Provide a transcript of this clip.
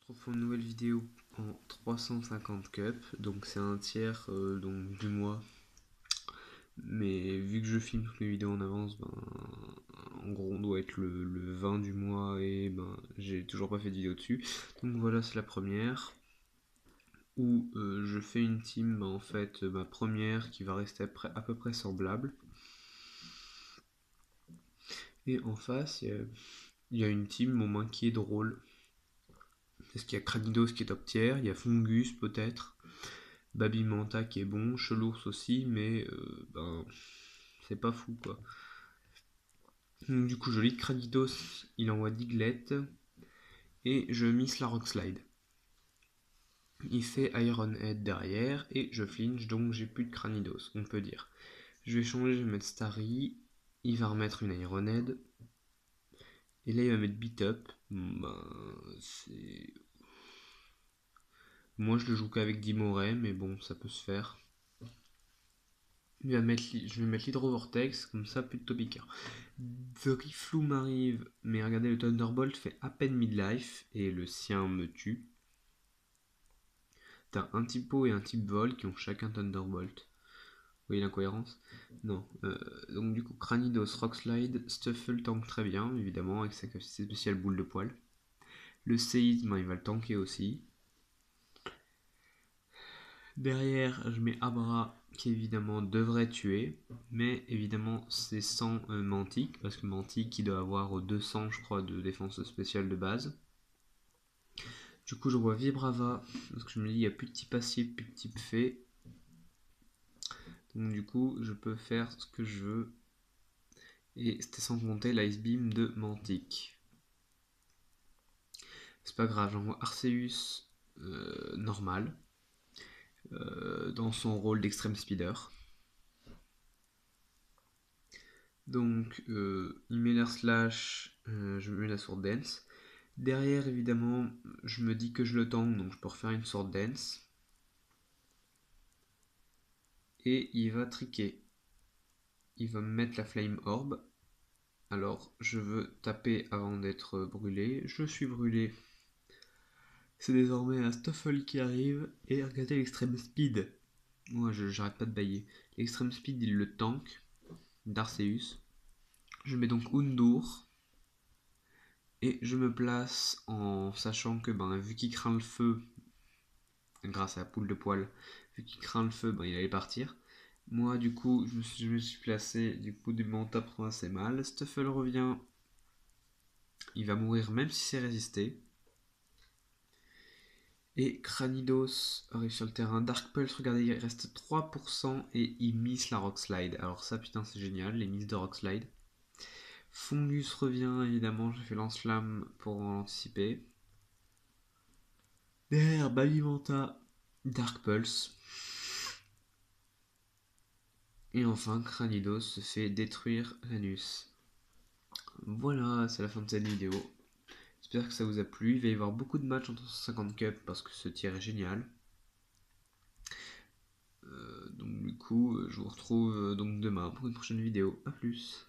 Retrouve pour une nouvelle vidéo en 350 cups, donc c'est un tiers donc du mois. Mais vu que je filme toutes mes vidéos en avance, en gros on doit être le 20 du mois et j'ai toujours pas fait de vidéo dessus. Donc voilà, c'est la première où je fais une team, en fait ma première qui va rester à peu près semblable. Et en face, il y a une team au moins qui est drôle. Parce qu'il y a Cranidos qui est top tier, il y a Fungus peut-être, Babimanta qui est bon, Chelours aussi, mais c'est pas fou quoi. Donc, du coup, je lead Cranidos, il envoie Diglett, et je miss la Rock Slide. Il fait Iron Head derrière, et je flinch, donc j'ai plus de Cranidos, on peut dire. Je vais changer, je vais mettre Starry, il va remettre une Iron Head, et là il va mettre Beat Up. C'est. Moi je le joue qu'avec Dimoray, mais bon, ça peut se faire. Je vais mettre l'Hydrovortex, comme ça, plus de Topica. The Rifloom m'arrive, mais regardez, le Thunderbolt fait à peine midlife, et le sien me tue. T'as un type eau et un type vol qui ont chacun Thunderbolt. Vous voyez l'incohérence? Non. Donc du coup, Cranidos, Rockslide, Stuffle tank très bien, évidemment, avec sa capacité spéciale boule de poil. Le séisme, il va le tanker aussi. Derrière, je mets Abra qui évidemment devrait tuer, mais évidemment c'est sans Mantic, parce que Mantic il doit avoir 200 je crois de défense spéciale de base. Du coup je vois Vibrava, parce que je me dis il n'y a plus de type acier, plus de type fée. Donc du coup je peux faire ce que je veux. Et c'était sans compter l'Ice Beam de Mantic. C'est pas grave, j'envoie Arceus normal, dans son rôle d'extrême speeder. Donc, il met l'air slash, je mets la sword dance. Derrière, évidemment, je me dis que je le tank, donc je peux refaire une sword dance. Et il va triquer. Il va me mettre la flame orb. Alors, je veux taper avant d'être brûlé. Je suis brûlé. C'est désormais un Stuffle qui arrive. Et regardez l'extreme speed. Moi, j'arrête pas de bailler. L'extreme speed, il le tank d'Arceus. Je mets donc Undur. Et je me place en sachant que vu qu'il craint le feu, grâce à la poule de poil, vu qu'il craint le feu, il allait partir. Moi du coup je me suis placé du coup du manta prend assez mal. Stuffle revient. Il va mourir même si c'est résisté. Et Cranidos arrive sur le terrain. Dark Pulse, regardez, il reste 3% et il miss la Rock Slide. Alors ça putain c'est génial, les miss de Rock Slide. Fungus revient évidemment, j'ai fait lance-flamme pour l'anticiper. Derrière Babimanta, Dark Pulse. Et enfin, Cranidos se fait détruire l'anus. Voilà, c'est la fin de cette vidéo. J'espère que ça vous a plu. Il va y avoir beaucoup de matchs entre 150 cups parce que ce tir est génial. Donc du coup, je vous retrouve donc demain pour une prochaine vidéo. A plus.